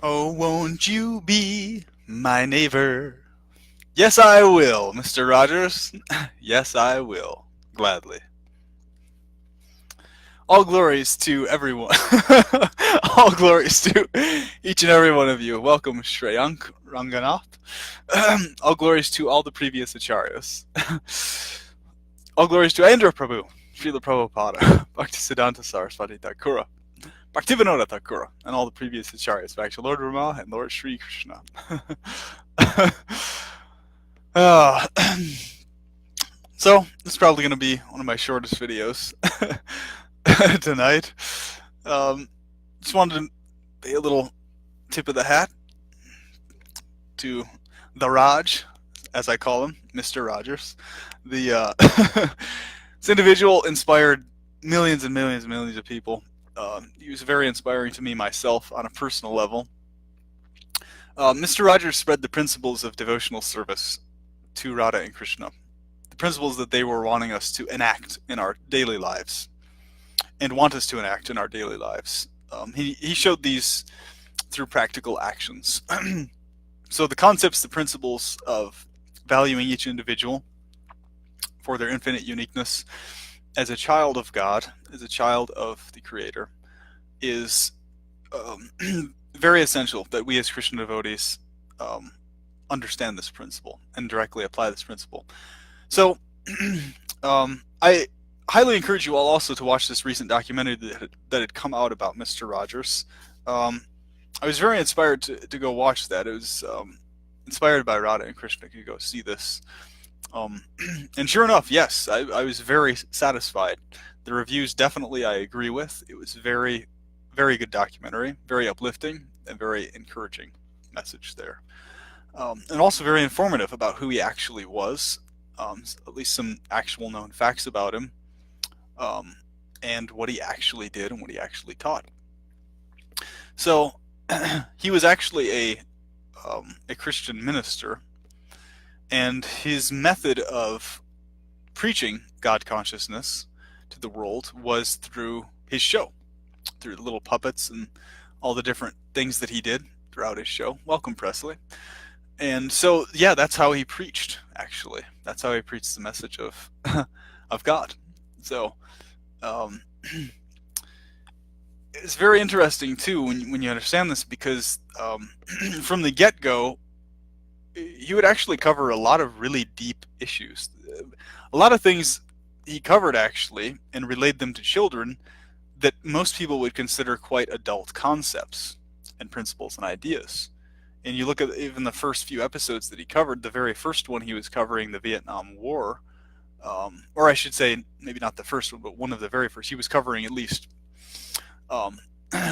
Oh, won't you be my neighbor? Yes, I will, Mr. Rogers. Yes, I will. Gladly. All glories to everyone. All glories to each and every one of you. Welcome, Shreyank Ranganath. All glories to all the previous acharyas. All glories to Andhra Prabhu, Srila Prabhupada, Bhaktisiddhanta Saraswati Thakura, Bhaktivinoda Thakura, and all the previous acharyas, back to Lord Rama and Lord Sri Krishna. uh, so, this is probably going to be one of my shortest videos tonight. Just wanted to pay a little tip of the hat to the Raj, as I call him, Mr. Rogers. The this individual inspired millions and millions and millions of people. He was very inspiring to me myself on a personal level. Mr. Rogers spread the principles of devotional service to Radha and Krishna, the principles that they were wanting us to enact in our daily lives and want us to enact in our daily lives. He showed these through practical actions. So the concepts, the principles of valuing each individual for their infinite uniqueness as a child of God, as a child of the Creator, is very essential that we as Christian devotees understand this principle and directly apply this principle. So I highly encourage you all also to watch this recent documentary that had come out about Mr. Rogers. I was very inspired to go watch that. It was inspired by Radha and Krishna to go see this. And sure enough, yes, I was very satisfied. The reviews definitely I agree with. It was very, very good documentary, very uplifting, and very encouraging message there. And also very informative about who he actually was, at least some actual known facts about him, and what he actually did and what he actually taught. So he was actually a Christian minister, and his method of preaching God consciousness to the world was through his show, through the little puppets and all the different things that he did throughout his show. Welcome, Presley. And so, yeah, that's how he preached. Actually, that's how he preached the message of of God. So, it's very interesting too when you understand this, because from the get-go, he would actually cover a lot of really deep issues. A lot of things he covered actually and relayed them to children that most people would consider quite adult concepts and principles and ideas. And you look at even the first few episodes that he covered, the very first one he was covering the Vietnam War, or I should say maybe not the first one, but one of the very first. He was covering at least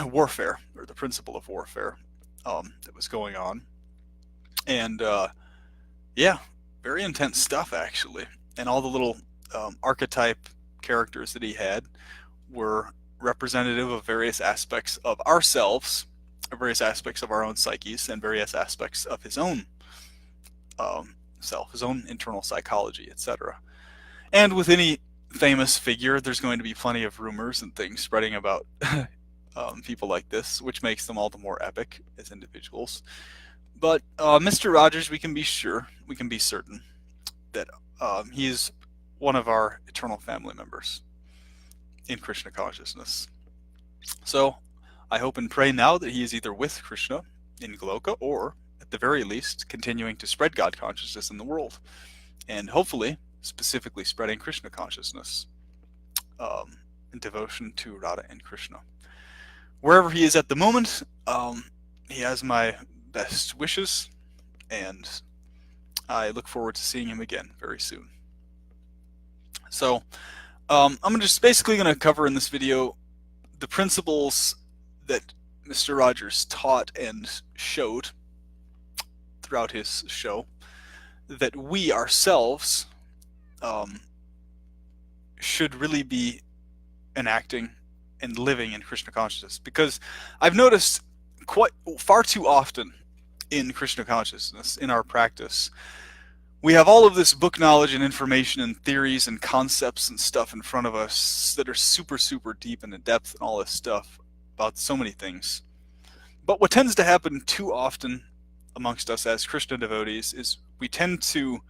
warfare, or the principle of warfare that was going on. And yeah, very intense stuff actually. And all the little archetype characters that he had were representative of various aspects of ourselves, various aspects of our own psyches, and various aspects of his own self, his own internal psychology, etc. And with any famous figure, there's going to be plenty of rumors and things spreading about people like this, which makes them all the more epic as individuals. But Mr. Rogers, we can be sure, we can be certain that he is one of our eternal family members in Krishna consciousness. So I hope and pray now that he is either with Krishna in Goloka, or at the very least continuing to spread God consciousness in the world, and hopefully specifically spreading Krishna consciousness in devotion to Radha and Krishna. Wherever he is at the moment, he has my best wishes, and I look forward to seeing him again very soon. So I'm just basically going to cover in this video the principles that Mr. Rogers taught and showed throughout his show that we ourselves should really be enacting and living in Krishna consciousness. Because I've noticed quite far too often in Krishna consciousness, in our practice, we have all of this book knowledge and information and theories and concepts and stuff in front of us that are super, super deep and in depth and all this stuff about so many things. But what tends to happen too often amongst us as Krishna devotees is we tend to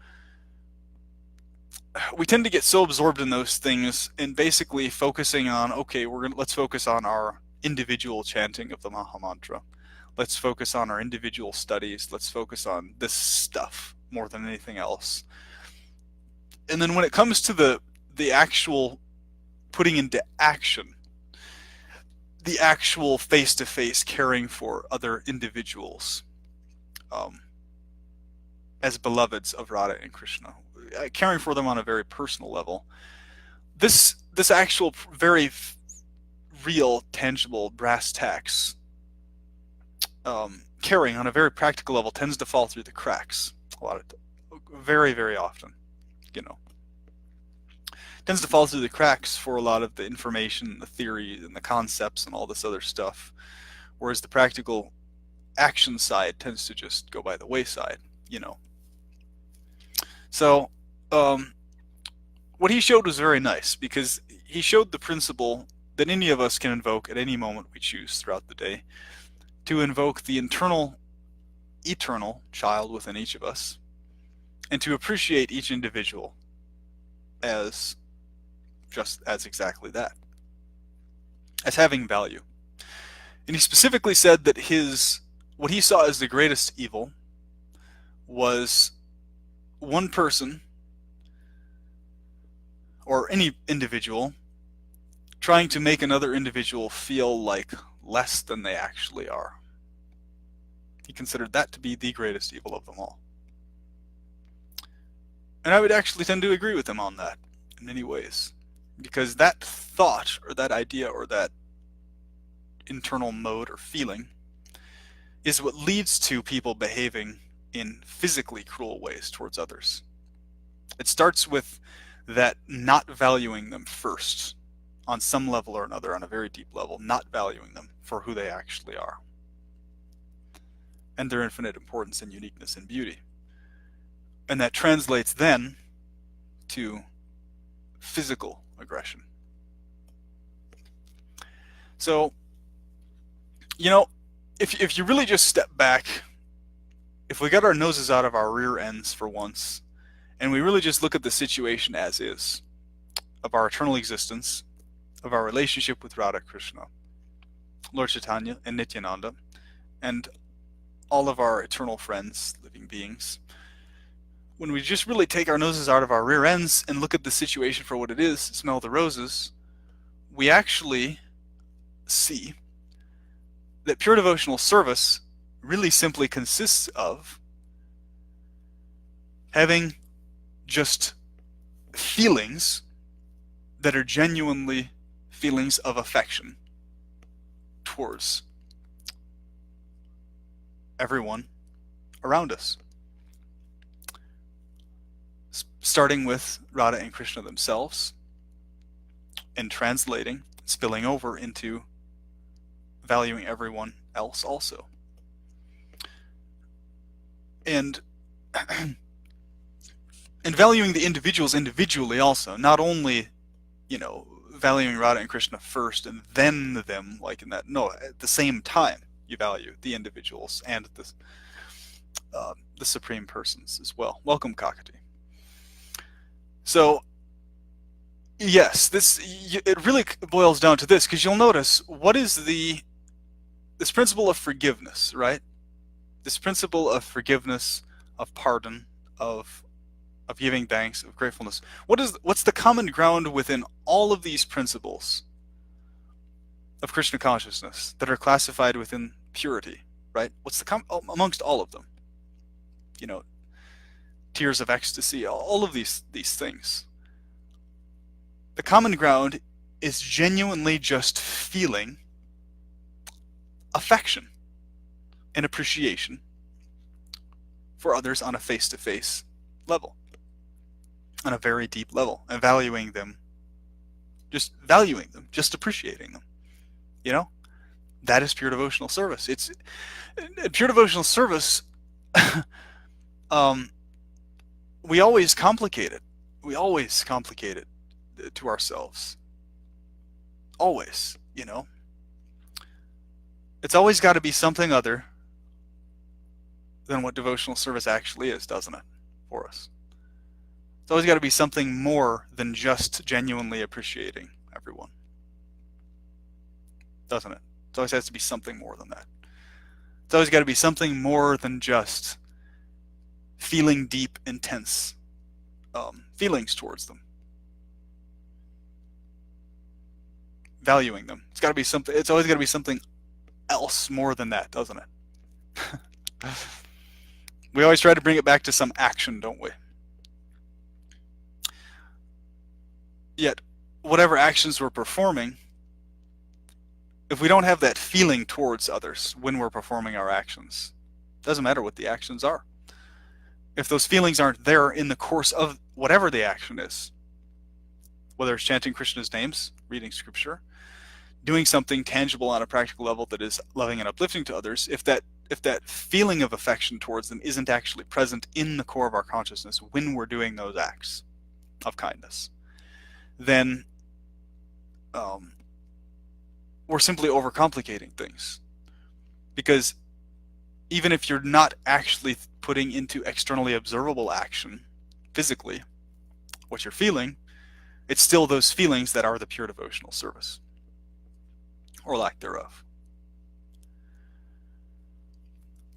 get so absorbed in those things and basically focusing on, okay, let's focus on our individual chanting of the Maha Mantra. Let's focus on our individual studies. Let's focus on this stuff more than anything else. And then when it comes to the actual putting into action, the actual face-to-face caring for other individuals, as beloveds of Radha and Krishna, caring for them on a very personal level, this actual very real, tangible, brass tacks caring on a very practical level tends to fall through the cracks very, very often, tends to fall through the cracks for a lot of the information, the theory, and the concepts, and all this other stuff, whereas the practical action side tends to just go by the wayside, So, what he showed was very nice, because he showed the principle that any of us can invoke at any moment we choose throughout the day, to invoke the internal, eternal child within each of us, and to appreciate each individual as just as exactly that, as having value. And he specifically said that what he saw as the greatest evil was one person or any individual trying to make another individual feel like less than they actually are. He considered that to be the greatest evil of them all. And I would actually tend to agree with him on that in many ways, because that thought or that idea or that internal mode or feeling is what leads to people behaving in physically cruel ways towards others. It starts with that not valuing them first, on some level or another, on a very deep level, not valuing them for who they actually are, and their infinite importance and uniqueness and beauty. And that translates then to physical aggression. So, if you really just step back, if we got our noses out of our rear ends for once, and we really just look at the situation as is, of our eternal existence, of our relationship with Radha Krishna, Lord Chaitanya and Nityananda, and all of our eternal friends, living beings, when we just really take our noses out of our rear ends and look at the situation for what it is, smell the roses, we actually see that pure devotional service really simply consists of having just feelings that are genuinely feelings of affection towards everyone around us. Starting with Radha and Krishna themselves, and translating, spilling over into valuing everyone else also. And and valuing the individuals individually also, not only, valuing Radha and Krishna first and then them, like in that, no, at the same time you value the individuals and the supreme persons as well. Welcome, Kakati. So, yes, it really boils down to this, because you'll notice, what is this principle of forgiveness, right? This principle of forgiveness, of pardon, of giving thanks, of gratefulness. What's the common ground within all of these principles of Krishna consciousness that are classified within purity, right? What's amongst all of them? Tears of ecstasy, all of these things. The common ground is genuinely just feeling affection and appreciation for others on a face-to-face level, on a very deep level, and valuing them, just appreciating them. That is pure devotional service. It's pure devotional service. We always complicate it. We always complicate it to ourselves. Always, It's always got to be something other than what devotional service actually is, doesn't it, for us? It's always got to be something more than just genuinely appreciating everyone, doesn't it? It always has to be something more than that. It's always got to be something more than just feeling deep, intense feelings towards them, valuing them. It's got to be something. It's always got to be something else more than that, doesn't it? We always try to bring it back to some action, don't we? Yet, whatever actions we're performing, if we don't have that feeling towards others when we're performing our actions, it doesn't matter what the actions are. If those feelings aren't there in the course of whatever the action is, whether it's chanting Krishna's names, reading scripture, doing something tangible on a practical level that is loving and uplifting to others, if that feeling of affection towards them isn't actually present in the core of our consciousness when we're doing those acts of kindness, then we're simply overcomplicating things. Because even if you're not actually putting into externally observable action, physically, what you're feeling, it's still those feelings that are the pure devotional service, or lack thereof.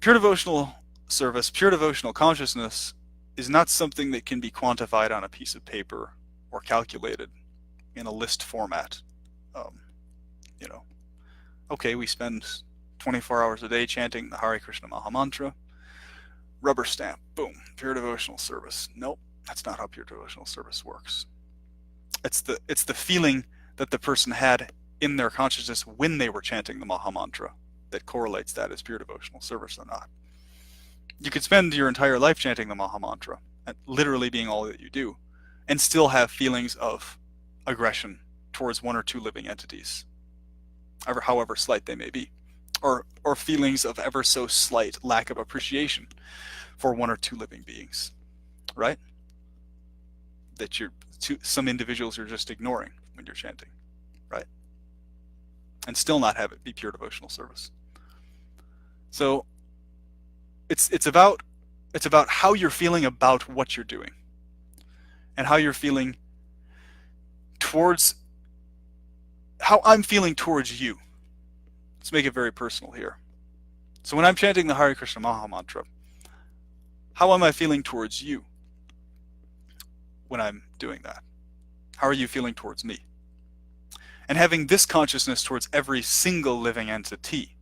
Pure devotional service, pure devotional consciousness is not something that can be quantified on a piece of paper or calculated in a list format. Okay, we spend 24 hours a day chanting the Hare Krishna Maha Mantra. Rubber stamp, boom, pure devotional service. Nope, that's not how pure devotional service works. It's the feeling that the person had in their consciousness when they were chanting the Maha Mantra that correlates that as pure devotional service or not. You could spend your entire life chanting the Maha Mantra, and literally being all that you do, and still have feelings of aggression towards one or two living entities, however slight they may be, or feelings of ever so slight lack of appreciation for one or two living beings, right? That some individuals you're just ignoring when you're chanting, right? And still not have it be pure devotional service. So it's about how you're feeling about what you're doing, and how you're feeling towards how I'm feeling towards you. Let's make it very personal here. So when I'm chanting the Hare Krishna Maha Mantra, how am I feeling towards you when I'm doing that? How are you feeling towards me? And having this consciousness towards every single living entity.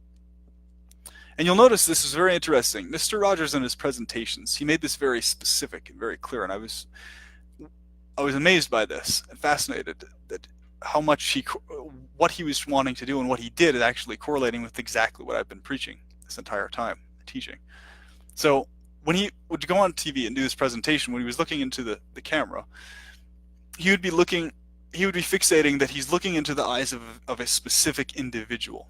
And you'll notice this is very interesting. Mr. Rogers in his presentations, he made this very specific and very clear, and I was amazed by this and fascinated that how much what he was wanting to do and what he did is actually correlating with exactly what I've been preaching this entire time, teaching. So when he would go on TV and do this presentation, when he was looking into the camera, he would be fixating that he's looking into the eyes of a specific individual.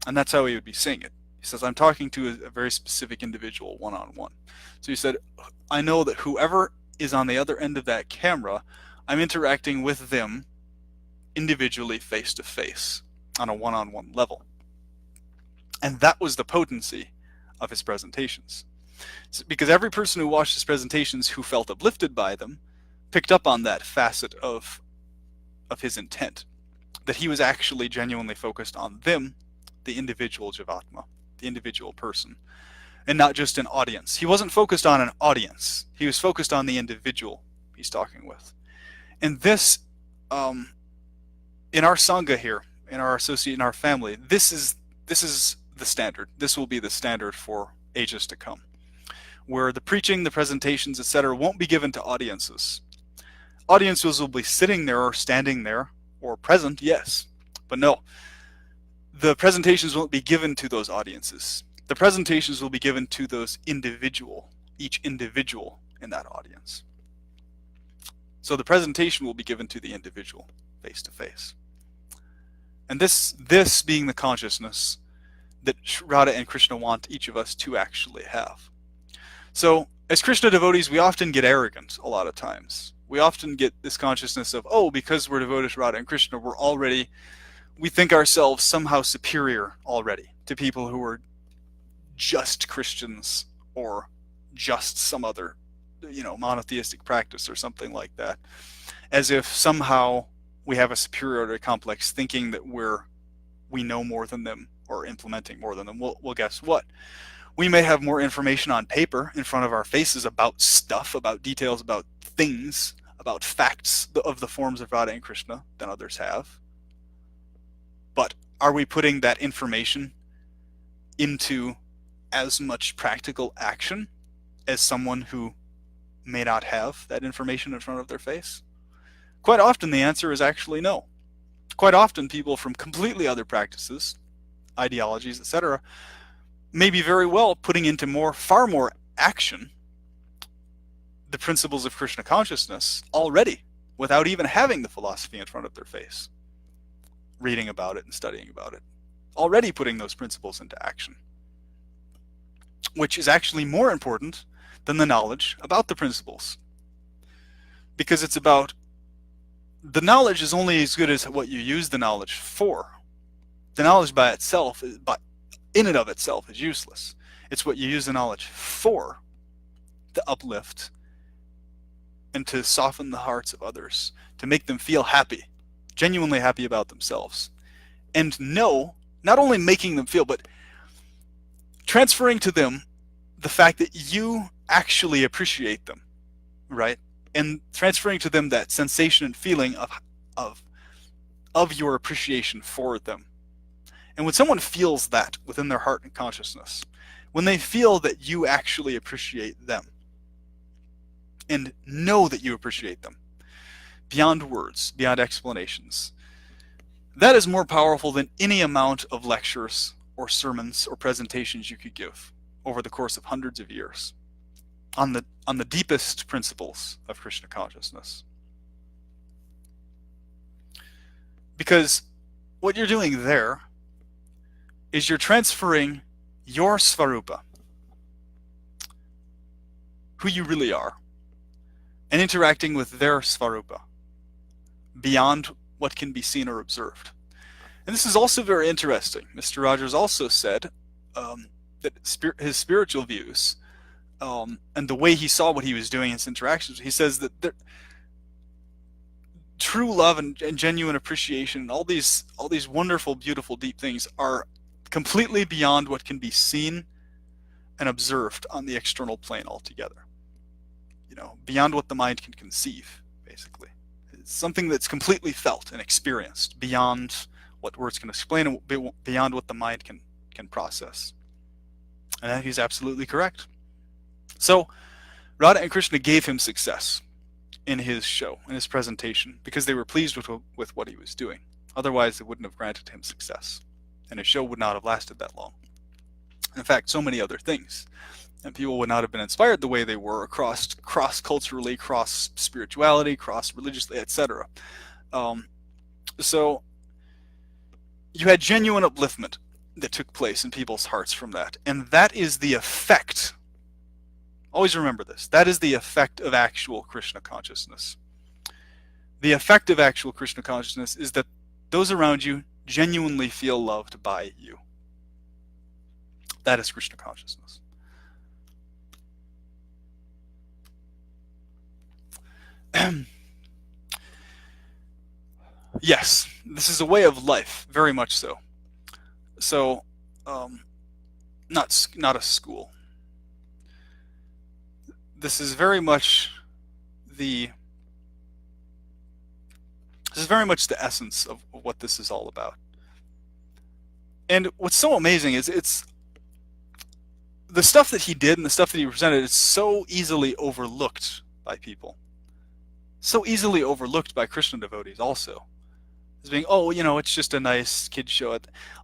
And that's how he would be saying it. He says, I'm talking to a very specific individual one-on-one. So he said, I know that whoever is on the other end of that camera, I'm interacting with them individually, face-to-face, on a one-on-one level. And that was the potency of his presentations. Because every person who watched his presentations who felt uplifted by them picked up on that facet of his intent, that he was actually genuinely focused on them, the individual Jivatma, the individual person, and not just an audience. He wasn't focused on an audience. He was focused on the individual he's talking with. And this, in our Sangha here, in our associate, in our family, this is the standard. This will be the standard for ages to come, where the preaching, the presentations, etc., won't be given to audiences. Audiences will be sitting there or standing there or present, yes, but no. The presentations won't be given to those audiences. The presentations will be given to those each individual in that audience. So the presentation will be given to the individual, face to face. And this being the consciousness that Radha and Krishna want each of us to actually have. So as Krishna devotees, we often get arrogant a lot of times. We often get this consciousness of, oh, because we're devoted to Radha and Krishna, we're already we think ourselves somehow superior already to people who are just Christians or just some other, monotheistic practice or something like that, as if somehow we have a superiority complex, thinking that we know more than them or implementing more than them. Well, guess what? We may have more information on paper in front of our faces about stuff, about details, about things, about facts of the forms of Radha and Krishna than others have. But are we putting that information into as much practical action as someone who may not have that information in front of their face? Quite often the answer is actually no. Quite often people from completely other practices, ideologies, etc., may be very well putting into far more action the principles of Krishna consciousness already, without even having the philosophy in front of their face, reading about it and studying about it, already putting those principles into action, which is actually more important than the knowledge about the principles. Because it's about, the knowledge is only as good as what you use the knowledge for. The knowledge by itself, in and of itself, is useless. It's what you use the knowledge for, to uplift and to soften the hearts of others, to make them feel happy, genuinely happy about themselves. And know, not only making them feel, but transferring to them the fact that you actually appreciate them, right? And transferring to them that sensation and feeling of your appreciation for them. And when someone feels that within their heart and consciousness, when they feel that you actually appreciate them and know that you appreciate them beyond words, beyond explanations, that is more powerful than any amount of lectures or sermons or presentations you could give over the course of hundreds of years on the deepest principles of Krishna consciousness. Because what you're doing there is you're transferring your Svarupa, who you really are, and interacting with their Svarupa beyond what can be seen or observed. And this is also very interesting. Mr. Rogers also said that his spiritual views and the way he saw what he was doing in his interactions, he says that true love and genuine appreciation and all these wonderful, beautiful, deep things are completely beyond what can be seen and observed on the external plane altogether. Beyond what the mind can conceive, basically. It's something that's completely felt and experienced beyond what words can explain and beyond what the mind can process. And he's absolutely correct. So Radha and Krishna gave him success in his show, in his presentation, because they were pleased with what he was doing. Otherwise, they wouldn't have granted him success, and his show would not have lasted that long. In fact, so many other things. And people would not have been inspired the way they were cross-culturally, cross-spirituality, cross-religiously, etc. So you had genuine upliftment that took place in people's hearts from that. And that is the effect. Always remember this. That is the effect of actual Krishna consciousness. The effect of actual Krishna consciousness is that those around you genuinely feel loved by you. That is Krishna consciousness. Yes, this is a way of life, very much so. So, not a school. This is very much the essence of what this is all about. And what's so amazing is it's the stuff that he did and the stuff that he presented is so easily overlooked by people. So easily overlooked by Krishna devotees also. As being, it's just a nice kid show.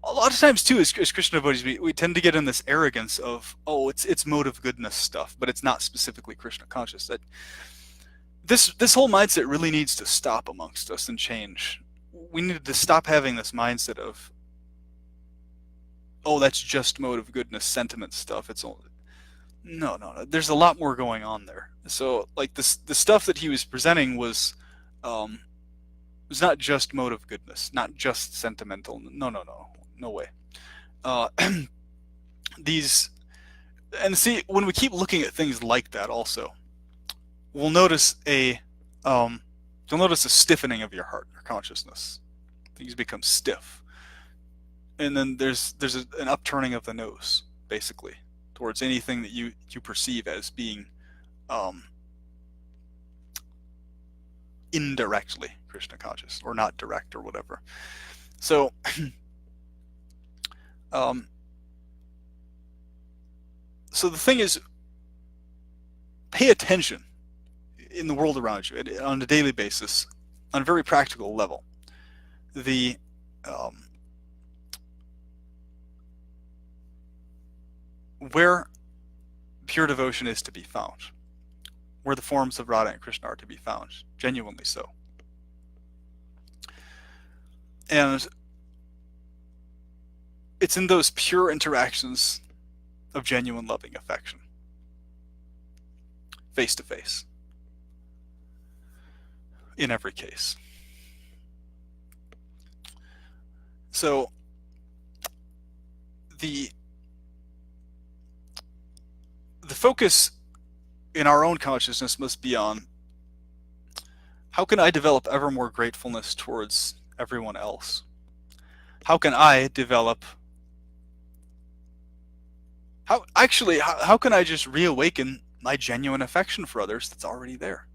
A lot of times too, as Krishna devotees, we tend to get in this arrogance of, it's mode of goodness stuff, but it's not specifically Krishna conscious. That this whole mindset really needs to stop amongst us and change. We need to stop having this mindset of, that's just mode of goodness sentiment stuff. It's only no. There's a lot more going on there. So like the stuff that he was presenting was It's not just motive goodness, not just sentimental. No way. Uh, these and see, when we keep looking at things like that, also, we'll notice um, you'll notice a stiffening of your heart, your consciousness. Things become stiff, and then there's an upturning of the nose, basically, towards anything that you perceive as being um, indirectly Krishna conscious or not direct or whatever. So, um, so the thing is, pay attention in the world around you on a daily basis, on a very practical level. The where pure devotion is to be found, where the forms of Radha and Krishna are to be found, genuinely so. And it's in those pure interactions of genuine loving affection, face to face, in every case. So the focus in our own consciousness must be on, how can I develop ever more gratefulness towards everyone else? How can I develop how can I just reawaken my genuine affection for others that's already there?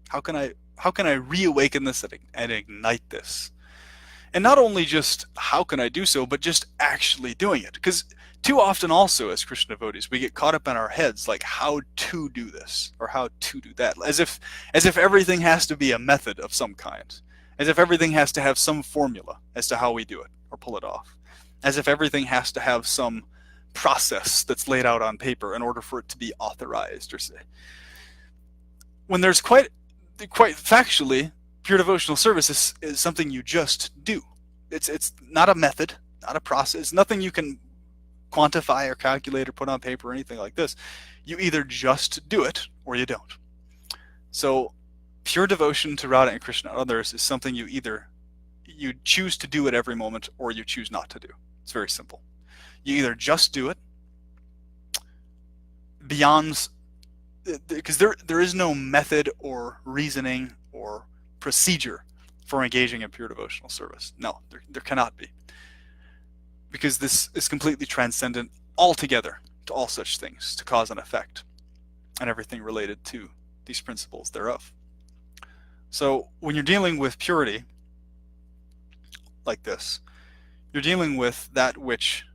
How can I reawaken this and ignite this? And not only just how can I do so, but just actually doing it. Because too often also as Krishna devotees, we get caught up in our heads like how to do this or how to do that, as if everything has to be a method of some kind, as if everything has to have some formula as to how we do it or pull it off, as if everything has to have some process that's laid out on paper in order for it to be authorized, or say, when there's quite factually, pure devotional service is something you just do. It's not a method, not a process, nothing you can quantify or calculate or put on paper or anything like this. You either just do it or you don't. So pure devotion to Radha and Krishna and others is something you choose to do at every moment or you choose not to do. It's very simple. You either just do it beyond, because there is no method or reasoning or procedure for engaging in pure devotional service. No, there cannot be. Because this is completely transcendent altogether to all such things, to cause and effect, and everything related to these principles thereof. So when you're dealing with purity like this, you're dealing with that which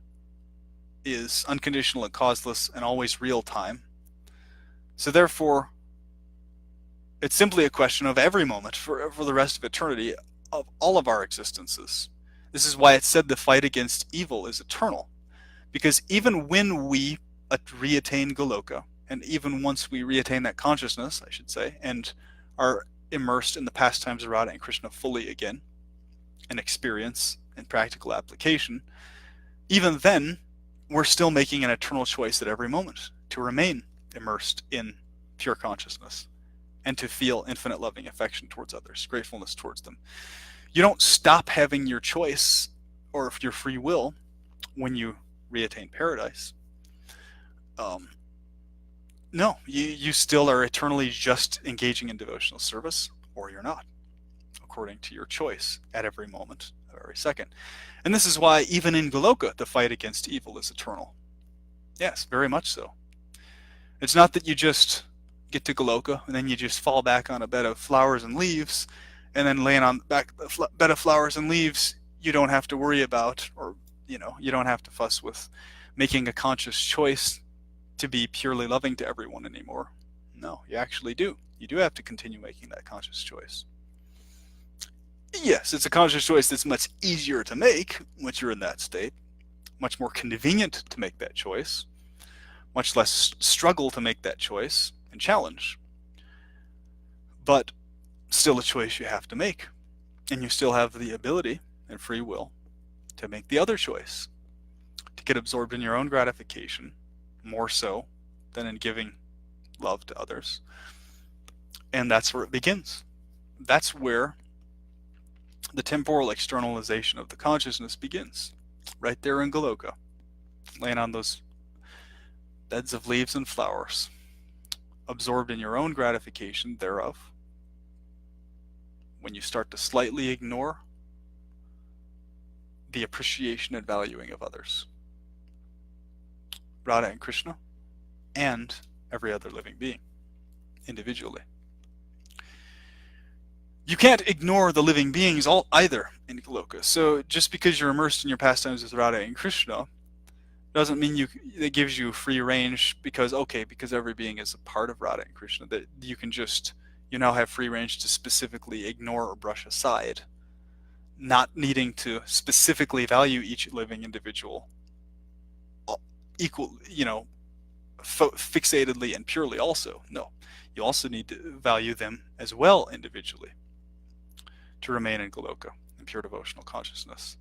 is unconditional and causeless and always real time. So therefore, it's simply a question of every moment for the rest of eternity of all of our existences. This is why it's said the fight against evil is eternal. Because even when we reattain Goloka, and even once we reattain that consciousness, I should say, and are immersed in the pastimes of Radha and Krishna fully again, and experience and practical application, even then, we're still making an eternal choice at every moment to remain immersed in pure consciousness and to feel infinite loving affection towards others, gratefulness towards them. You don't stop having your choice or your free will when you reattain paradise. No, you still are eternally just engaging in devotional service, or you're not, according to your choice at every moment, every second. And this is why even in Goloka, the fight against evil is eternal. Yes, very much so. It's not that you just get to Goloka and then you just fall back on a bed of flowers and leaves, and then laying on back a bed of flowers and leaves, you don't have to worry about, or you don't have to fuss with making a conscious choice to be purely loving to everyone anymore. No, you actually do. You do have to continue making that conscious choice. Yes, it's a conscious choice that's much easier to make once you're in that state, much more convenient to make that choice, much less struggle to make that choice and challenge. But still a choice you have to make, and you still have the ability and free will to make the other choice, to get absorbed in your own gratification more so than in giving love to others. And that's where it begins. That's where The temporal externalization of the consciousness begins right there in Goloka, laying on those beds of leaves and flowers, absorbed in your own gratification thereof. When you start to slightly ignore the appreciation and valuing of others, Radha and Krishna, and every other living being, individually. You can't ignore the living beings either in Goloka. So just because you're immersed in your pastimes with Radha and Krishna doesn't mean it gives you free range because every being is a part of Radha and Krishna, that you now have free range to specifically ignore or brush aside, not needing to specifically value each living individual fixatedly and purely also. No, you also need to value them as well individually to remain in Goloka, in pure devotional consciousness.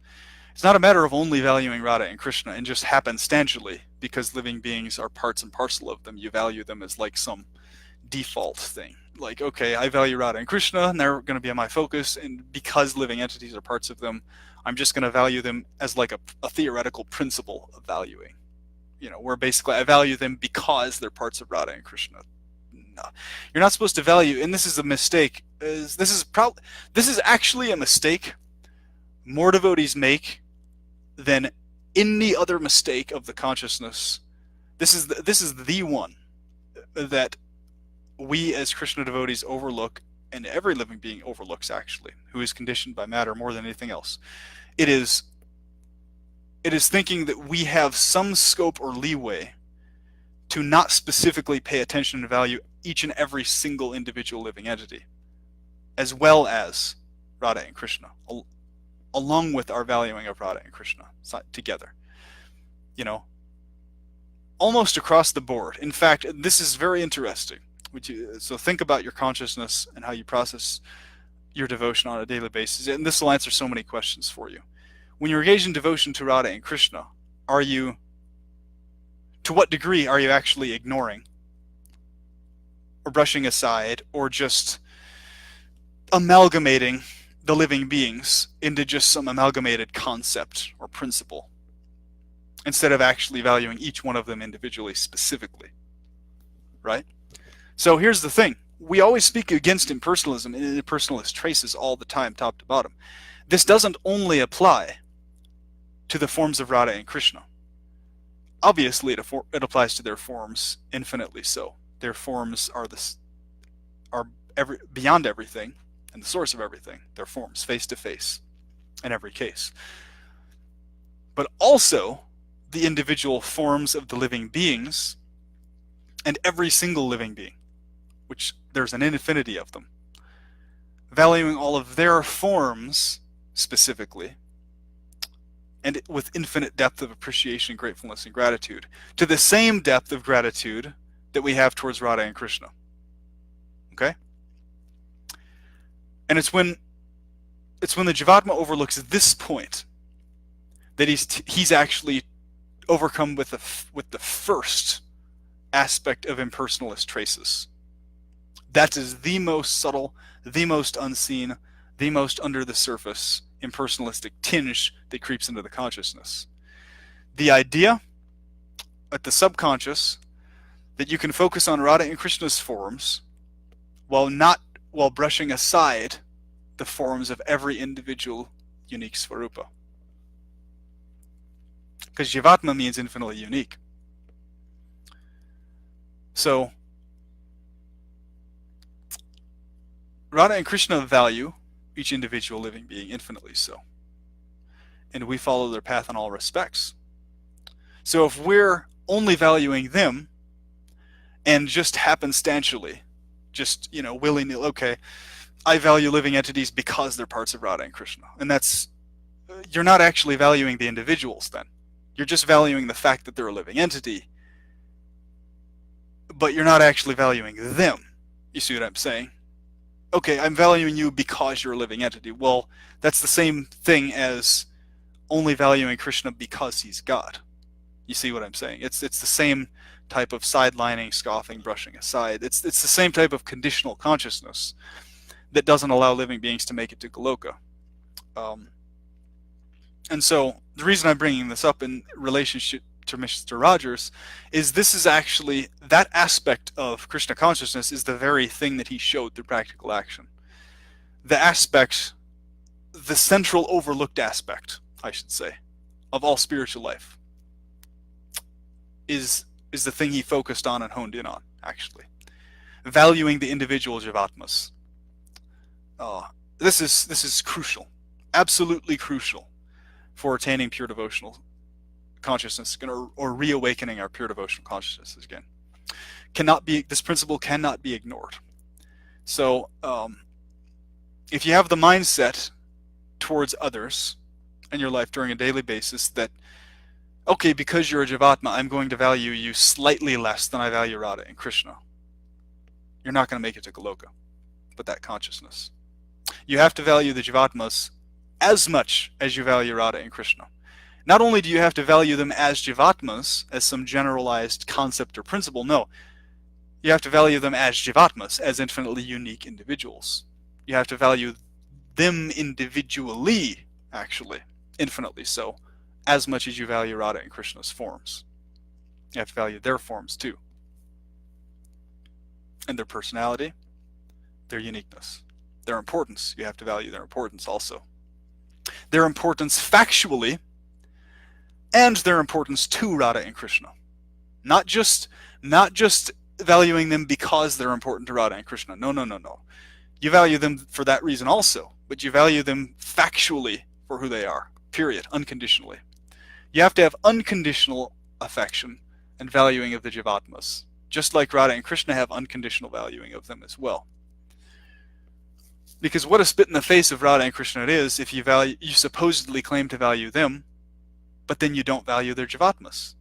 It's not a matter of only valuing Radha and Krishna and just happenstantially, because living beings are parts and parcel of them, you value them as like some default thing. Like, okay, I value Radha and Krishna, and they're going to be my focus, and because living entities are parts of them, I'm just going to value them as like a theoretical principle of valuing. Where basically I value them because they're parts of Radha and Krishna. No, you're not supposed to value, and this is a mistake. This is actually a mistake more devotees make than any other mistake of the consciousness. This is the one that we as Krishna devotees overlook, and every living being overlooks actually, who is conditioned by matter more than anything else. It is thinking that we have some scope or leeway to not specifically pay attention and value each and every single individual living entity, as well as Radha and Krishna, along with our valuing of Radha and Krishna together. Almost across the board. In fact, this is very interesting. So think about your consciousness and how you process your devotion on a daily basis, and this will answer so many questions for you. When you're engaged in devotion to Radha and Krishna, to what degree are you actually ignoring or brushing aside or just amalgamating the living beings into just some amalgamated concept or principle, instead of actually valuing each one of them individually, specifically, right? So here's the thing. We always speak against impersonalism and impersonalist traces all the time, top to bottom. This doesn't only apply to the forms of Radha and Krishna. Obviously, it applies to their forms infinitely so. Their forms are beyond everything and the source of everything. Their forms, face to face, in every case. But also the individual forms of the living beings and every single living being, which there's an infinity of them. Valuing all of their forms specifically, and with infinite depth of appreciation, gratefulness, and gratitude, to the same depth of gratitude that we have towards Radha and Krishna. Okay? And it's when the Jivatma overlooks this point that he's actually overcome with the first aspect of impersonalist traces. That is the most subtle, the most unseen, the most under the surface impersonalistic tinge that creeps into the consciousness. The idea at the subconscious that you can focus on Radha and Krishna's forms while brushing aside the forms of every individual unique Svarupa. Because Jivatma means infinitely unique. So Radha and Krishna value each individual living being infinitely so. And we follow their path in all respects. So if we're only valuing them and just happenstantially, just, willy-nilly, okay, I value living entities because they're parts of Radha and Krishna. And you're not actually valuing the individuals then. You're just valuing the fact that they're a living entity, but you're not actually valuing them. You see what I'm saying? Okay, I'm valuing you because you're a living entity. Well, that's the same thing as only valuing Krishna because he's God. You see what I'm saying? It's the same type of sidelining, scoffing, brushing aside. It's the same type of conditional consciousness that doesn't allow living beings to make it to Goloka. Um, and so the reason I'm bringing this up in relationship to Mr. Rogers is this is actually, that aspect of Krishna consciousness is the very thing that he showed through practical action. The aspect, the central overlooked aspect, I should say, of all spiritual life is the thing he focused on and honed in on, actually. Valuing the individual Jivatmas. This is crucial, absolutely crucial for attaining pure devotional consciousness, or reawakening our pure devotional consciousness again. This principle cannot be ignored. So if you have the mindset towards others in your life during a daily basis that, okay, because you're a Jivatma, I'm going to value you slightly less than I value Radha and Krishna, you're not going to make it to Goloka with that consciousness. You have to value the Jivatmas as much as you value Radha and Krishna. Not only do you have to value them as Jivatmas, as some generalized concept or principle, no. You have to value them as Jivatmas, as infinitely unique individuals. You have to value them individually, actually, infinitely so, as much as you value Radha and Krishna's forms. You have to value their forms too. And their personality, their uniqueness, their importance. You have to value their importance also. Their importance factually, and their importance to Radha and Krishna. Not just valuing them because they're important to Radha and Krishna. No, no, no, no. You value them for that reason also, but you value them factually for who they are, period, unconditionally. You have to have unconditional affection and valuing of the Jivatmas, just like Radha and Krishna have unconditional valuing of them as well. Because what a spit in the face of Radha and Krishna it is if you supposedly claim to value them, but then you don't value their Jivatmas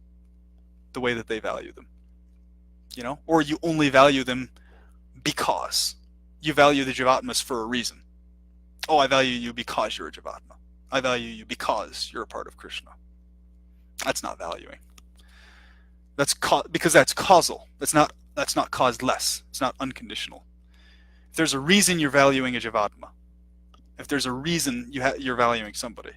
the way that they value them. You know? Or you only value them because you value the Jivatmas for a reason. Oh, I value you because you're a Jivatma. I value you because you're a part of Krishna. That's not valuing. Because that's causal. That's not causeless. It's not unconditional. If there's a reason you're valuing a Jivatma, if there's a reason you're valuing somebody,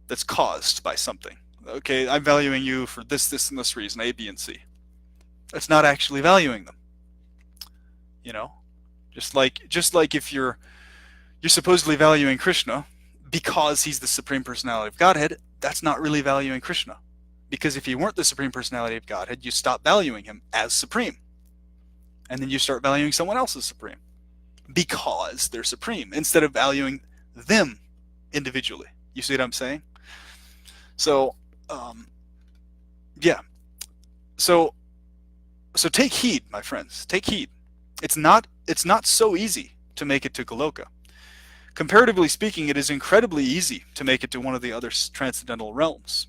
that's caused by something. Okay, I'm valuing you for this, this, and this reason, A, B, and C. That's not actually valuing them. You know, just like if you're supposedly valuing Krishna because he's the Supreme Personality of Godhead, that's not really valuing Krishna. Because if he weren't the Supreme Personality of Godhead, you stop valuing him as supreme, and then you start valuing someone else as supreme because they're supreme instead of valuing them individually. You see what I'm saying? So, yeah. So take heed, my friends. Take heed. It's not so easy to make it to Goloka. Comparatively speaking, it is incredibly easy to make it to one of the other transcendental realms.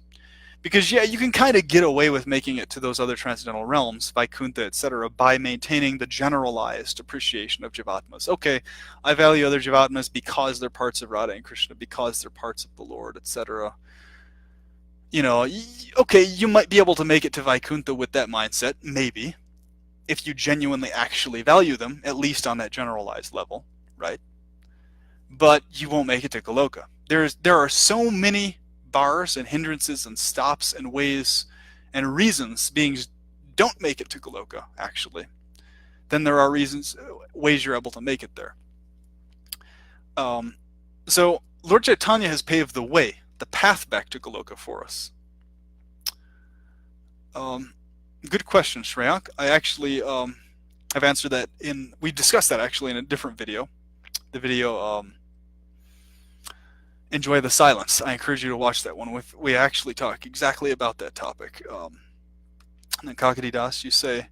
Because, yeah, you can kind of get away with making it to those other transcendental realms, Vaikuntha, etc., by maintaining the generalized appreciation of Jivatmas. Okay, I value other Jivatmas because they're parts of Radha and Krishna, because they're parts of the Lord, etc. You know, okay, you might be able to make it to Vaikuntha with that mindset, maybe, if you genuinely actually value them, at least on that generalized level, right? But you won't make it to Goloka. There are so many bars and hindrances and stops and ways and reasons beings don't make it to Goloka, actually, then there are ways you're able to make it there. So Lord Chaitanya has paved the way, the path back to Goloka for us. Good question, Shreyank. I actually have answered that we discussed that actually in a different video. The video Enjoy the Silence. I encourage you to watch that one. We actually talk exactly about that topic. And then Kakadi Das, you say,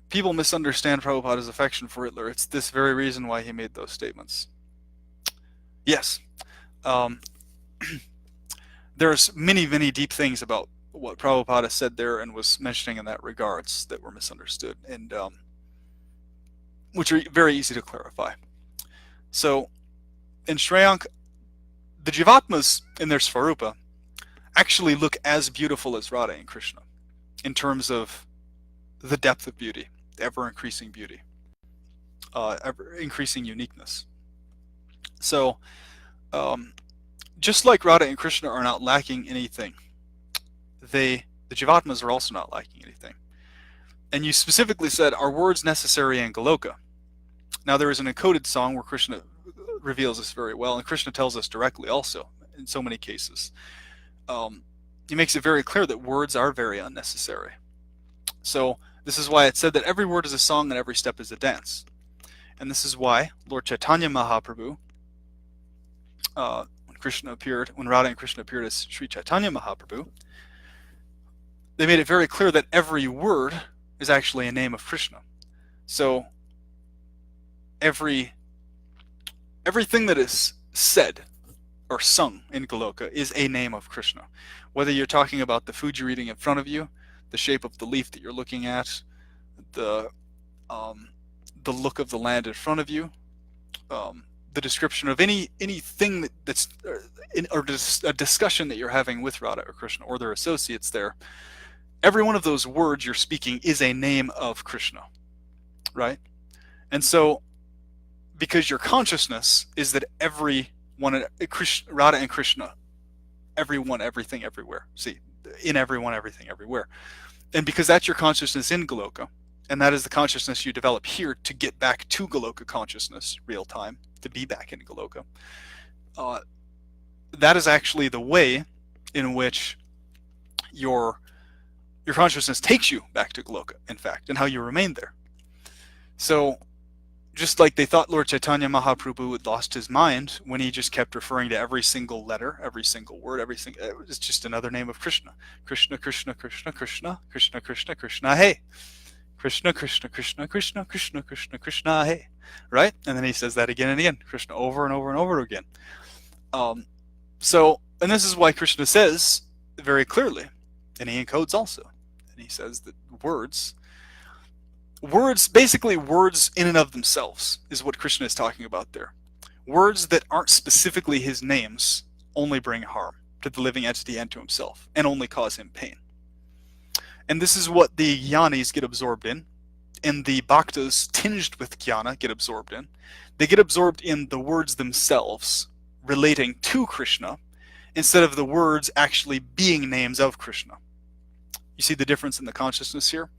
people misunderstand Prabhupada's affection for Hitler. It's this very reason why he made those statements. Yes. There's many, many deep things about what Prabhupada said there and was mentioning in that regards that were misunderstood, and which are very easy to clarify. So, in Shreyank, the Jivatmas in their Svarupa actually look as beautiful as Radha and Krishna in terms of the depth of beauty, ever-increasing beauty, ever-increasing uniqueness. So, just like Radha and Krishna are not lacking anything, the Jivatmas are also not lacking anything. And you specifically said, are words necessary in Goloka? Now there is an encoded song where Krishna reveals this very well, and Krishna tells us directly also in so many cases. He makes it very clear that words are very unnecessary. So this is why it said that every word is a song and every step is a dance. And this is why Lord Chaitanya Mahaprabhu, when Radha and Krishna appeared as Sri Chaitanya Mahaprabhu, they made it very clear that every word is actually a name of Krishna. So everything that is said or sung in Goloka is a name of Krishna. Whether you're talking about the food you're eating in front of you, the shape of the leaf that you're looking at, the look of the land in front of you, the description of anything that's a discussion that you're having with Radha or Krishna or their associates there, every one of those words you're speaking is a name of Krishna, right? And so, because your consciousness is that everyone, Radha and Krishna, everyone, everything, everywhere. See, in everyone, everything, everywhere. And because that's your consciousness in Goloka, and that is the consciousness you develop here to get back to Goloka consciousness, real time, to be back in Goloka, that is actually the way in which your consciousness takes you back to Goloka, in fact, and how you remain there. So, just like they thought Lord Chaitanya Mahaprabhu had lost his mind when he just kept referring to every single letter, every single word, it's just another name of Krishna. Krishna, Krishna, Krishna, Krishna, Krishna, Krishna, Krishna, hey. Krishna, Krishna, Krishna, Krishna, Krishna, Krishna, Krishna, hey. Right? And then he says that again and again. Krishna over and over and over again. And this is why Krishna says very clearly, and he encodes also, and he says that words, basically words in and of themselves is what Krishna is talking about there. Words that aren't specifically his names only bring harm to the living entity and to himself, and only cause him pain. And this is what the jnanis get absorbed in, and the bhaktas tinged with jnana get absorbed in. They get absorbed in the words themselves relating to Krishna, instead of the words actually being names of Krishna. You see the difference in the consciousness here?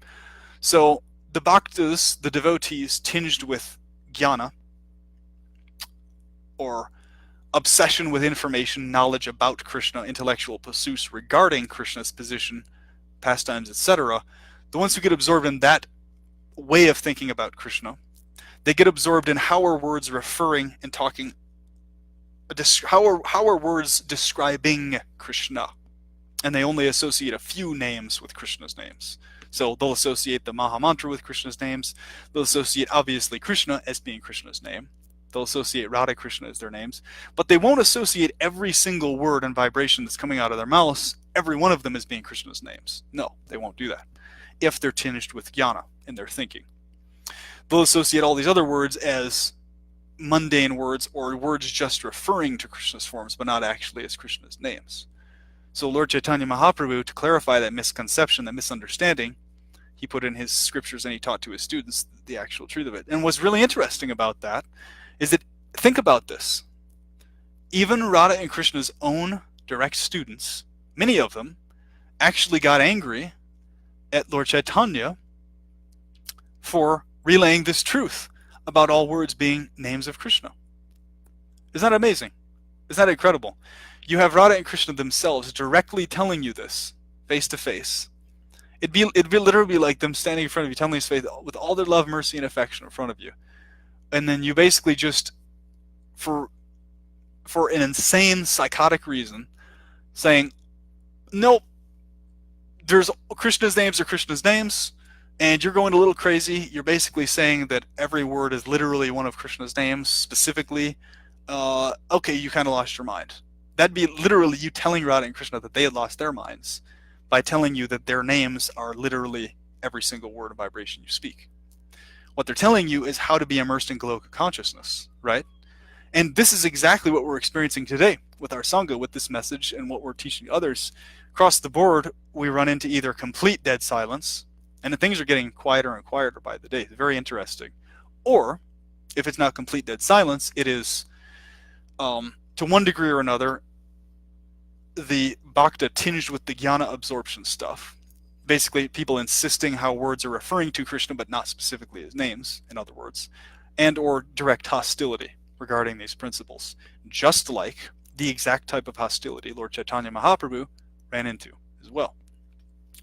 So the bhaktas, the devotees tinged with jnana, or obsession with information, knowledge about Krishna, intellectual pursuits regarding Krishna's position, pastimes, etc., the ones who get absorbed in that way of thinking about Krishna, they get absorbed in how are words referring and talking, how are words describing Krishna, and they only associate a few names with Krishna's names. So they'll associate the Maha Mantra with Krishna's names. They'll associate, obviously, Krishna as being Krishna's name. They'll associate Radha Krishna as their names. But they won't associate every single word and vibration that's coming out of their mouths, every one of them, as being Krishna's names. No, they won't do that, if they're tinged with jnana in their thinking. They'll associate all these other words as mundane words, or words just referring to Krishna's forms, but not actually as Krishna's names. So Lord Chaitanya Mahaprabhu, to clarify that misconception, that misunderstanding, he put in his scriptures and he taught to his students the actual truth of it. And what's really interesting about that is that, think about this, even Radha and Krishna's own direct students, many of them, actually got angry at Lord Chaitanya for relaying this truth about all words being names of Krishna. Isn't that amazing? Isn't that incredible? You have Radha and Krishna themselves directly telling you this, face to face. It'd literally be like them standing in front of you, telling you this faith with all their love, mercy, and affection in front of you. And then you basically just, for an insane, psychotic reason, saying, nope, there's Krishna's names are Krishna's names, and you're going a little crazy. You're basically saying that every word is literally one of Krishna's names, specifically. Okay, you kind of lost your mind. That'd be literally you telling Radha and Krishna that they had lost their minds by telling you that their names are literally every single word and vibration you speak. What they're telling you is how to be immersed in Goloka consciousness, right? And this is exactly what we're experiencing today with our Sangha, with this message, and what we're teaching others. Across the board, we run into either complete dead silence, and things are getting quieter and quieter by the day. It's very interesting. Or, if it's not complete dead silence, it is to one degree or another, the Bhakta tinged with the jnana absorption stuff. Basically, people insisting how words are referring to Krishna, but not specifically as names, in other words, and or direct hostility regarding these principles, just like the exact type of hostility Lord Chaitanya Mahaprabhu ran into as well.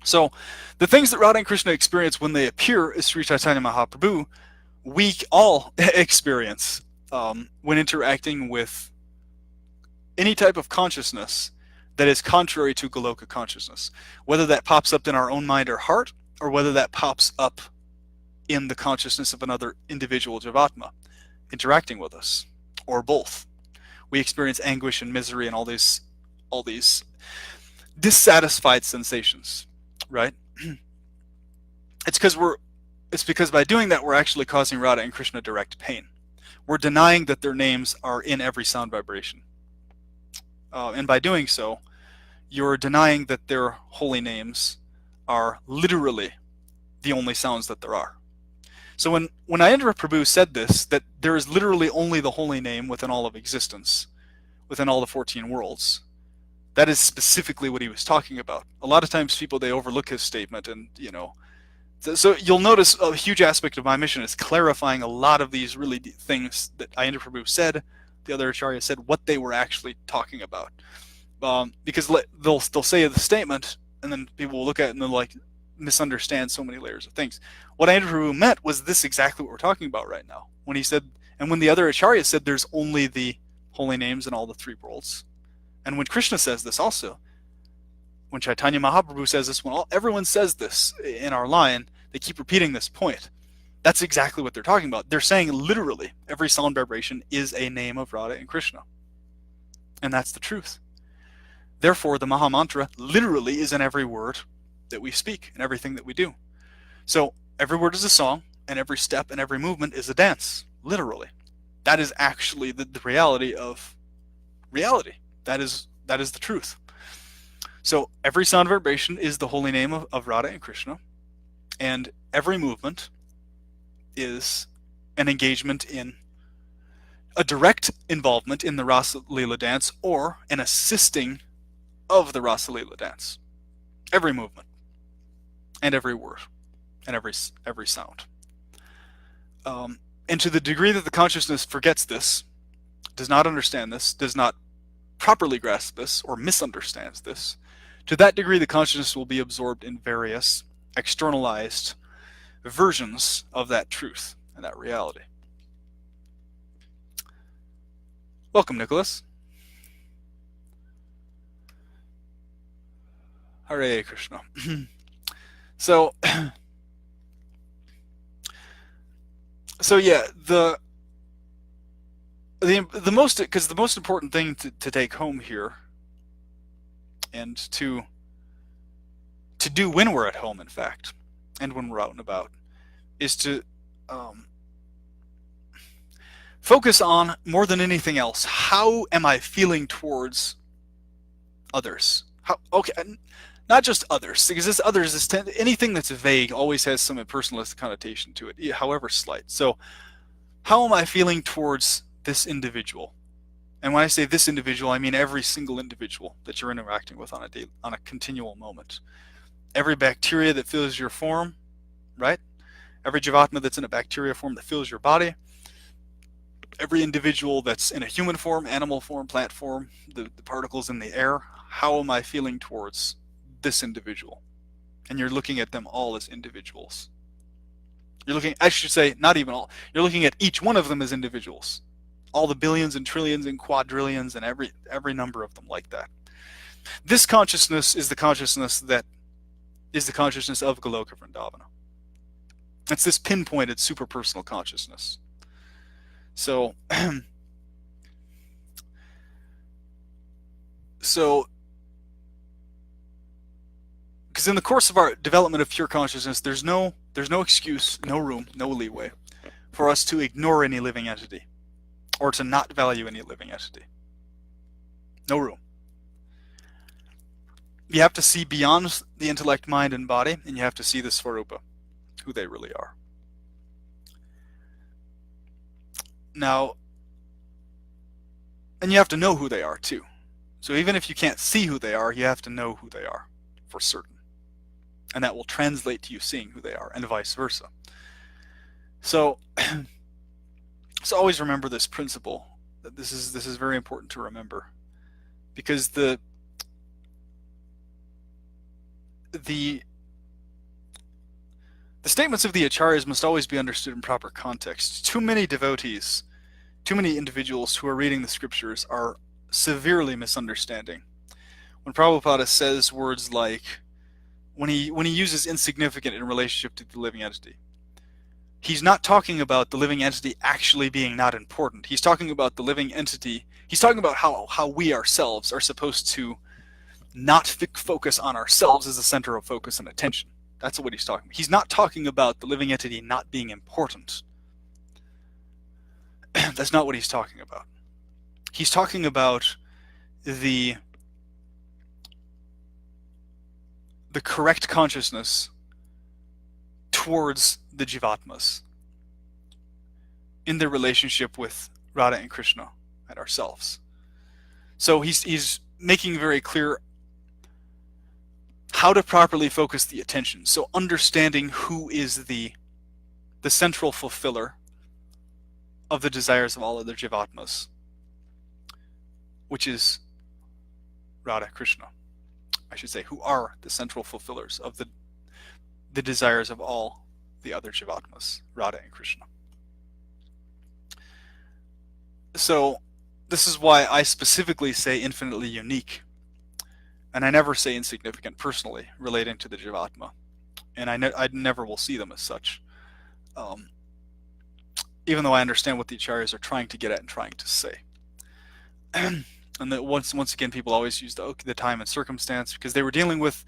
So the things that Radha and Krishna experience when they appear as Sri Chaitanya Mahaprabhu, we all experience when interacting with any type of consciousness that is contrary to Goloka consciousness, whether that pops up in our own mind or heart, or whether that pops up in the consciousness of another individual Jivatma interacting with us, or both. We experience anguish and misery and all these dissatisfied sensations, right? It's because by doing that we're actually causing Radha and Krishna direct pain. We're denying that their names are in every sound vibration. And by doing so, you're denying that their holy names are literally the only sounds that there are. So when Ayendra Prabhu said this, that there is literally only the holy name within all of existence, within all the 14 worlds, that is specifically what he was talking about. A lot of times people, they overlook his statement, and so you'll notice a huge aspect of my mission is clarifying a lot of these really things that Ayendra Prabhu said, the other acharyas said, what they were actually talking about. Because they'll say the statement, and then people will look at it and they'll like misunderstand so many layers of things. What Ayendra Prabhu meant was this exactly what we're talking about right now. When he said, and when the other acharyas said there's only the holy names in all the three worlds. And when Krishna says this also, when Chaitanya Mahaprabhu says this, when everyone says this in our line, they keep repeating this point. That's exactly what they're talking about. They're saying literally every sound vibration is a name of Radha and Krishna. And that's the truth. Therefore, the Maha Mantra literally is in every word that we speak and everything that we do. So every word is a song, and every step and every movement is a dance, literally. That is actually the reality of reality. That is the truth. So every sound vibration is the holy name of Radha and Krishna, and every movement is an engagement in a direct involvement in the Rasa Leela dance, or an assisting of the Rasa Leela dance. Every movement and every word and every sound. And to the degree that the consciousness forgets this, does not understand this, does not properly grasp this, or misunderstands this, to that degree the consciousness will be absorbed in various externalized versions of that truth and that reality. Welcome, Nicholas. Hare Krishna. So yeah, the most important thing to take home here, and to do when we're at home, in fact, and when we're out and about, is to focus on, more than anything else, how am I feeling towards others? Not just others, because this others is anything that's vague always has some impersonalist connotation to it, however slight. So how am I feeling towards this individual? And when I say this individual, I mean every single individual that you're interacting with on a continual moment. Every bacteria that fills your form, right? Every Jivatma that's in a bacteria form that fills your body. Every individual that's in a human form, animal form, plant form, the particles in the air. How am I feeling towards this individual? And you're looking at them all as individuals. I should say, not even all. You're looking at each one of them as individuals. All the billions and trillions and quadrillions and every number of them like that. This consciousness is the consciousness that is the consciousness of Goloka Vrindavana. It's this pinpointed super-personal consciousness. So, because in the course of our development of pure consciousness, there's no excuse, no room, no leeway for us to ignore any living entity, or to not value any living entity. No room. You have to see beyond the intellect, mind, and body, and you have to see the Svarupa, who they really are. Now, And you have to know who they are too. So even if you can't see who they are, you have to know who they are for certain. And that will translate to you seeing who they are, and vice versa. So, so always remember this principle. That this is very important to remember, because the statements of the acharyas must always be understood in proper context. Too many devotees, too many individuals who are reading the scriptures are severely misunderstanding. When Prabhupada says words like, when he uses insignificant in relationship to the living entity, he's not talking about the living entity actually being not important. He's talking about the living entity. He's talking about how we ourselves are supposed to not focus on ourselves as the center of focus and attention. That's what he's talking about. He's not talking about the living entity not being important. That's not what he's talking about. He's talking about the correct consciousness towards the jivatmas in their relationship with Radha and Krishna and ourselves. So he's making very clear how to properly focus the attention. So understanding who is the central fulfiller of the desires of all other jivatmas, which is Radha Krishna. I should say, who are the central fulfillers of the desires of all the other jivatmas, Radha and Krishna. So this is why I specifically say infinitely unique, and I never say insignificant personally relating to the jivatma, and I never will see them as such, even though I understand what the acharyas are trying to get at and trying to say. And that once again, people always use the time and circumstance, because they were dealing with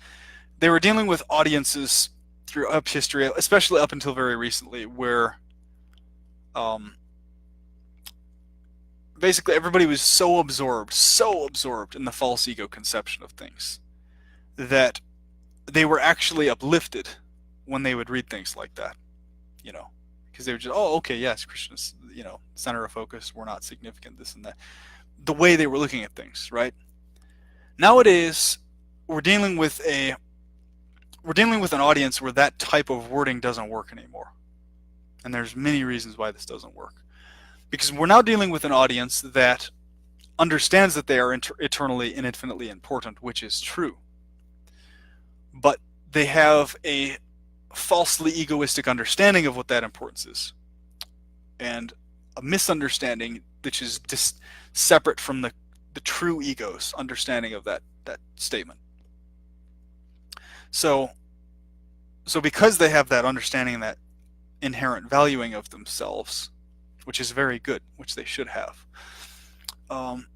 audiences throughout history, especially up until very recently, where basically everybody was so absorbed in the false ego conception of things that they were actually uplifted when they would read things like that, because they would just, oh, okay, yes, Krishna's, center of focus, we're not significant, this and that. The way they were looking at things, right? Nowadays, we're dealing with an audience where that type of wording doesn't work anymore. And there's many reasons why this doesn't work. Because we're now dealing with an audience that understands that they are eternally and infinitely important, which is true. But they have a falsely egoistic understanding of what that importance is. And a misunderstanding which is just separate from the true ego's understanding of that statement. So because they have that understanding and that inherent valuing of themselves, which is very good, which they should have,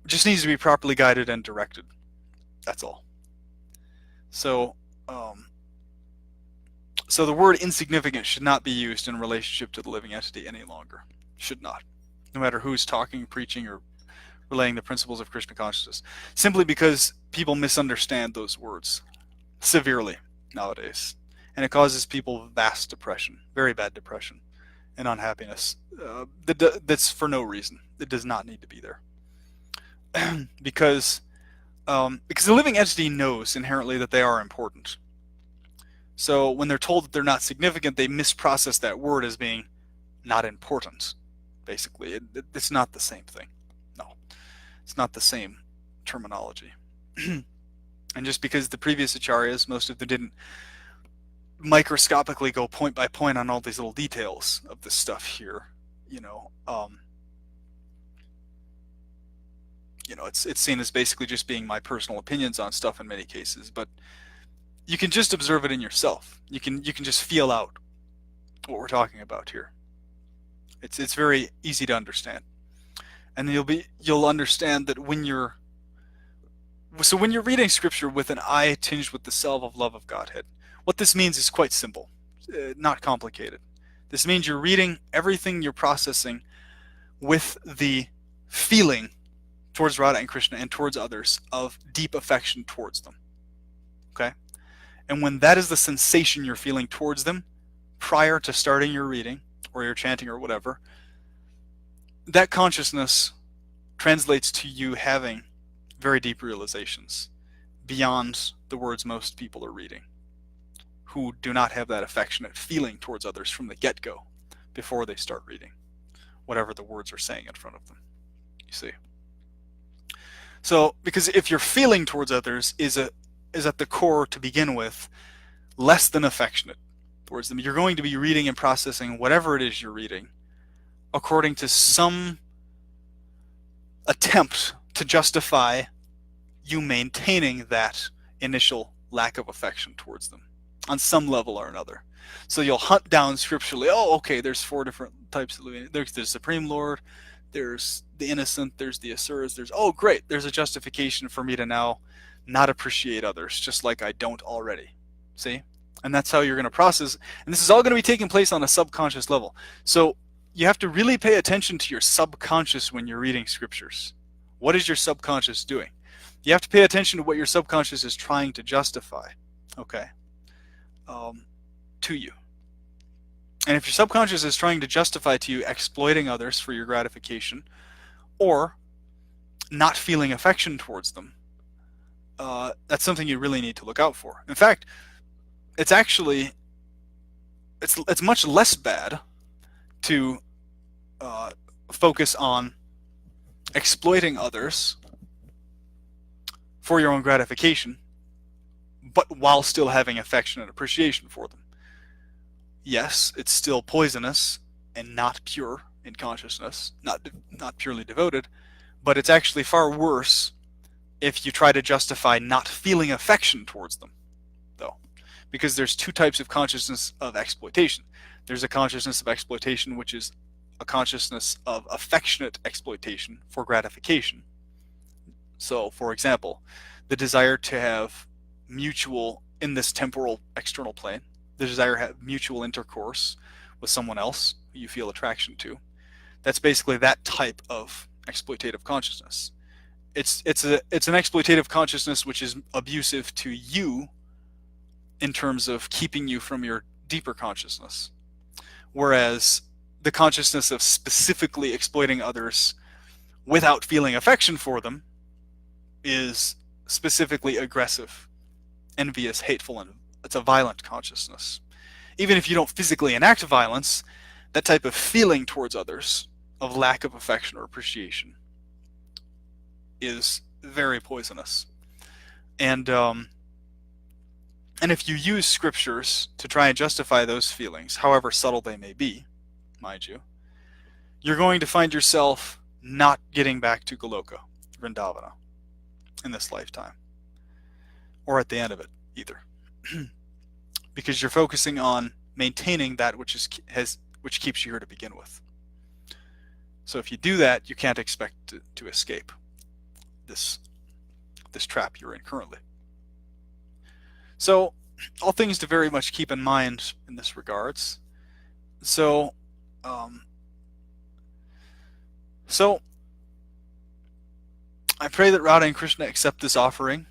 just needs to be properly guided and directed. That's all. So the word insignificant should not be used in relationship to the living entity any longer. Should not. No matter who's talking, preaching, or relaying the principles of Krishna consciousness. Simply because people misunderstand those words severely nowadays. And it causes people vast depression, very bad depression, and unhappiness. That's for no reason. It does not need to be there. because the living entity knows inherently that they are important. So when they're told that they're not significant, they misprocess that word as being not important. Basically, it's not the same thing. No, it's not the same terminology. And just because the previous acharyas, most of them didn't microscopically go point by point on all these little details of this stuff here, it's seen as basically just being my personal opinions on stuff in many cases. But you can just observe it in yourself. You can just feel out what we're talking about here. It's very easy to understand, and you'll understand that when you're reading scripture with an eye tinged with the salve of love of Godhead, what this means is quite simple, not complicated. This means you're reading everything, you're processing with the feeling towards Radha and Krishna and towards others of deep affection towards them. Okay? And when that is the sensation you're feeling towards them prior to starting your reading or your chanting or whatever, that consciousness translates to you having very deep realizations beyond the words most people are reading, who do not have that affectionate feeling towards others from the get-go before they start reading whatever the words are saying in front of them. You see? So, because if your feeling towards others is at the core to begin with less than affectionate towards them, you're going to be reading and processing whatever it is you're reading according to some attempt to justify you maintaining that initial lack of affection towards them on some level or another. So you'll hunt down scripturally, oh, okay, there's 4 different types of living. There's the Supreme Lord, there's the innocent, there's the Asuras, oh, great, there's a justification for me to now not appreciate others, just like I don't already. See? And that's how you're going to process. And this is all going to be taking place on a subconscious level. So you have to really pay attention to your subconscious when you're reading scriptures. What is your subconscious doing? You have to pay attention to what your subconscious is trying to justify, okay, to you. And if your subconscious is trying to justify to you exploiting others for your gratification or not feeling affection towards them, that's something you really need to look out for. In fact, it's actually, it's much less bad to focus on exploiting others for your own gratification, but while still having affection and appreciation for them. Yes, it's still poisonous and not pure in consciousness, not purely devoted, but it's actually far worse if you try to justify not feeling affection towards them, though. Because there's 2 types of consciousness of exploitation. There's a consciousness of exploitation, which is a consciousness of affectionate exploitation for gratification. So, for example, the desire to have mutual, in this temporal external plane, the desire to have mutual intercourse with someone else who you feel attraction to. That's basically that type of exploitative consciousness. It's an exploitative consciousness which is abusive to you in terms of keeping you from your deeper consciousness. Whereas the consciousness of specifically exploiting others without feeling affection for them is specifically aggressive, envious, hateful, and it's a violent consciousness. Even if you don't physically enact violence, that type of feeling towards others of lack of affection or appreciation is very poisonous. And if you use scriptures to try and justify those feelings, however subtle they may be, mind you, you're going to find yourself not getting back to Goloka, Vrindavana, in this lifetime, or at the end of it either, because you're focusing on maintaining that which keeps you here to begin with. So if you do that, you can't expect to escape this trap you're in currently. So all things to very much keep in mind in this regards. So I pray that Radha and Krishna accept this offering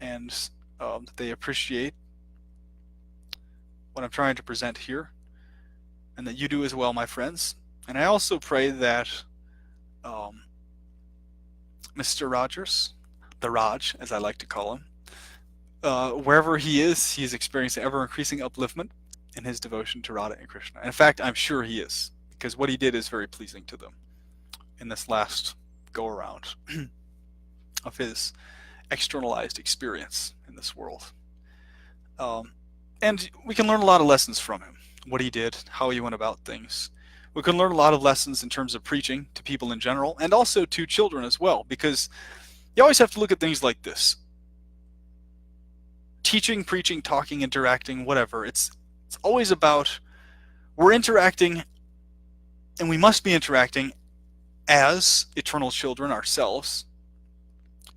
and that they appreciate what I'm trying to present here, and that you do as well, my friends. And I also pray that Mr. Rogers, the Raj, as I like to call him, wherever he is experiencing ever-increasing upliftment in his devotion to Radha and Krishna. In fact, I'm sure he is, because what he did is very pleasing to them in this last go-around of his externalized experience in this world. And we can learn a lot of lessons from him, what he did, how he went about things. We can learn a lot of lessons in terms of preaching to people in general, and also to children as well, because you always have to look at things like this. Teaching, preaching, talking, interacting, whatever, it's always about, we're interacting, and we must be interacting as eternal children ourselves,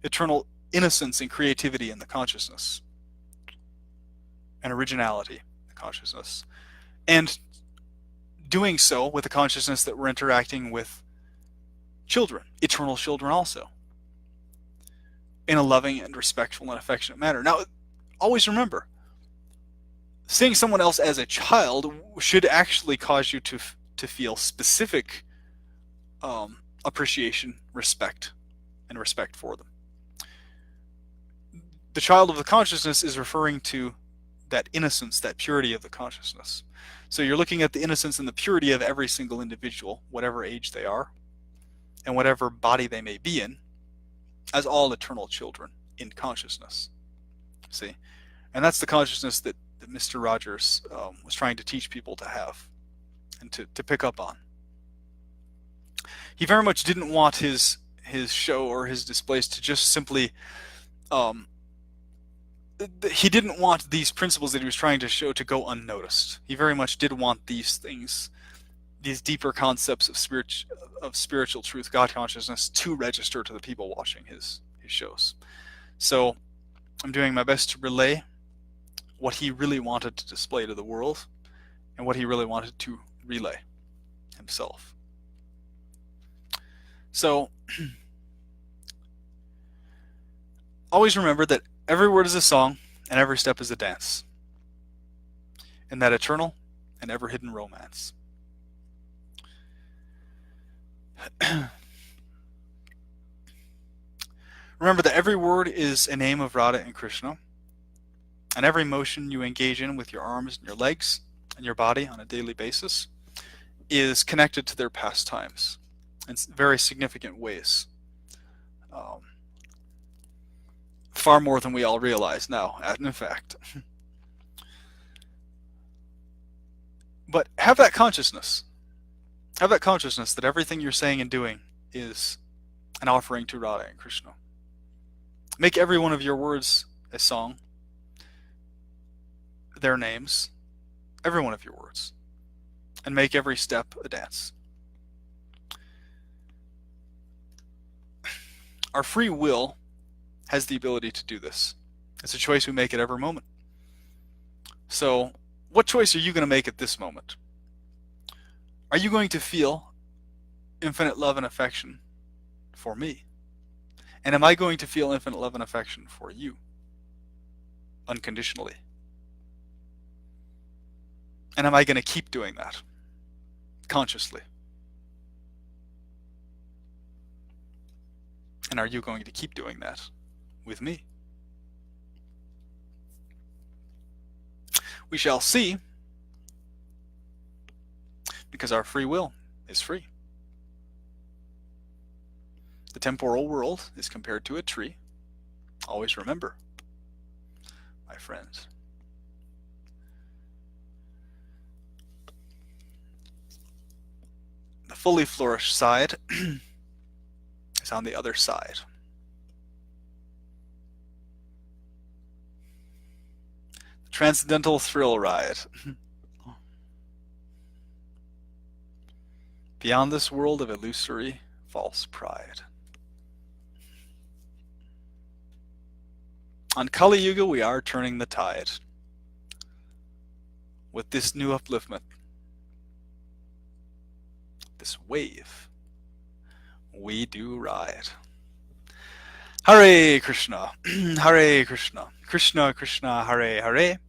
eternal innocence and creativity in the consciousness, and originality in the consciousness, and doing so with the consciousness that we're interacting with children, eternal children also, in a loving and respectful and affectionate manner. Now, always remember, seeing someone else as a child should actually cause you to feel specific appreciation, respect, and respect for them. The child of the consciousness is referring to that innocence, that purity of the consciousness. So you're looking at the innocence and the purity of every single individual, whatever age they are, and whatever body they may be in, as all eternal children in consciousness. See? And that's the consciousness that Mr. Rogers was trying to teach people to have and to pick up on. He very much didn't want his show or his displays to just simply he didn't want these principles that he was trying to show to go unnoticed. He very much did want these things, these deeper concepts of spiritual truth, God consciousness, to register to the people watching his shows. So I'm doing my best to relay what he really wanted to display to the world and what he really wanted to relay himself. So always remember that every word is a song and every step is a dance, and that eternal and ever hidden romance. Remember that every word is a name of Radha and Krishna, and every motion you engage in with your arms and your legs and your body on a daily basis is connected to their pastimes in very significant ways. Far more than we all realize now, in fact. But have that consciousness. Have that consciousness that everything you're saying and doing is an offering to Radha and Krishna. Make every one of your words a song, their names, every one of your words, and make every step a dance. Our free will has the ability to do this. It's a choice we make at every moment. So, what choice are you going to make at this moment? Are you going to feel infinite love and affection for me? And am I going to feel infinite love and affection for you? Unconditionally. And am I going to keep doing that? Consciously? And are you going to keep doing that with me? We shall see, because our free will is free. The temporal world is compared to a tree. Always remember, my friends. The fully flourished side is on the other side. The transcendental thrill ride. Beyond this world of illusory, false pride. On Kali Yuga, we are turning the tide. With this new upliftment, this wave, we do ride. Hare Krishna, Hare Krishna, Krishna Krishna, Hare Hare,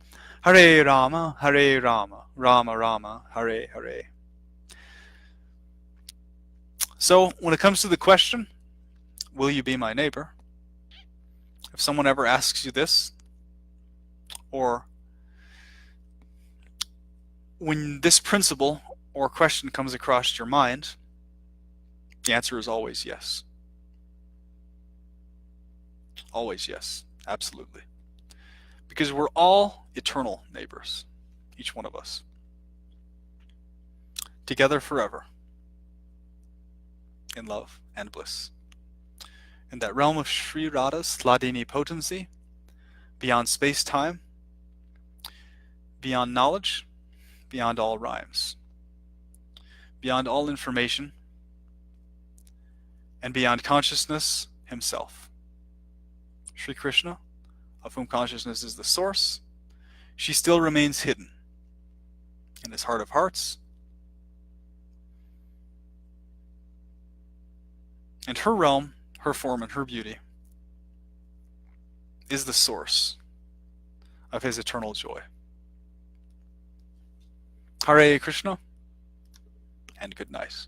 Hare Rama, Hare Rama, Rama Rama, Hare Hare. So, when it comes to the question, will you be my neighbor? If someone ever asks you this, or when this principle or question comes across your mind, the answer is always yes. Always yes, absolutely. Because we're all eternal neighbors, each one of us. Together forever, in love and bliss. In that realm of Sri Radha's Hladini potency, beyond space-time, beyond knowledge, beyond all rhymes, beyond all information, and beyond consciousness himself. Sri Krishna, of whom consciousness is the source, she still remains hidden in his heart of hearts, and her realm, her form, and her beauty is the source of his eternal joy. Hare Krishna, and good night.